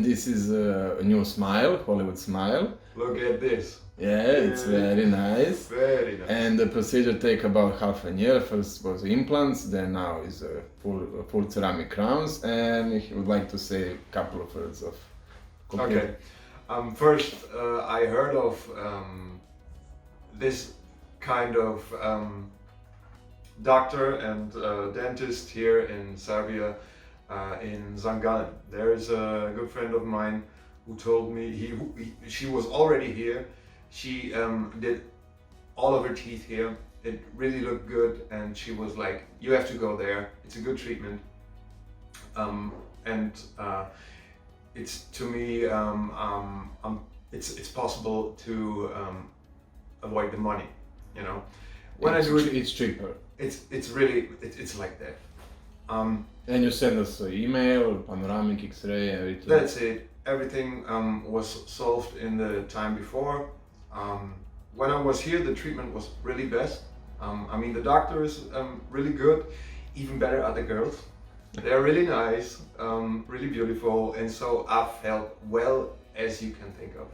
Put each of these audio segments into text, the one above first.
this is a new smile, Hollywood smile. Look at this. Yeah, it's very nice. Very nice. And the procedure take about half a year. First was implants, then now is a full ceramic crowns, and he would like to say a couple of words of complete. Okay. First, I heard of this kind of doctor and dentist here in Serbia, in Zangan. There is a good friend of mine who told me she was already here. She did all of her teeth here. It really looked good, and she was like, "You have to go there. It's a good treatment." It's to me, it's possible to avoid the money, you know. When I do it, it's cheaper. It's really it's like that. And you send us an email, panoramic X-ray, everything. That's it. Everything was solved in the time before. When I was here, the treatment was really best. I mean, the doctor is really good. Even better are the girls. They're really nice, really beautiful, and so I felt well as you can think of.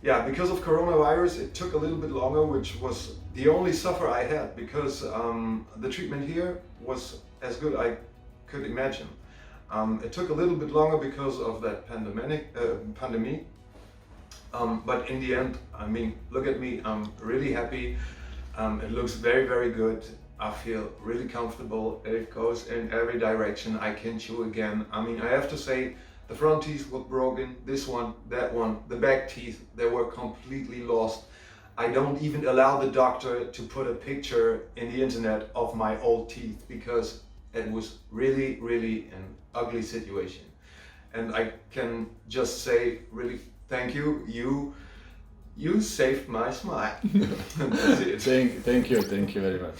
Yeah, because of coronavirus, it took a little bit longer, which was the only suffer I had, because the treatment here was as good I could imagine. It took a little bit longer because of that pandemic. But in the end, I mean, look at me, I'm really happy. It looks very, very good. I feel really comfortable. It goes in every direction. I can chew again. I mean, I have to say, the front teeth were broken, this one, that one, the back teeth, they were completely lost. I don't even allow the doctor to put a picture in the internet of my old teeth because it was really, really an ugly situation. And I can just say, really, thank you. You saved my smile. That's it. Thank you very much.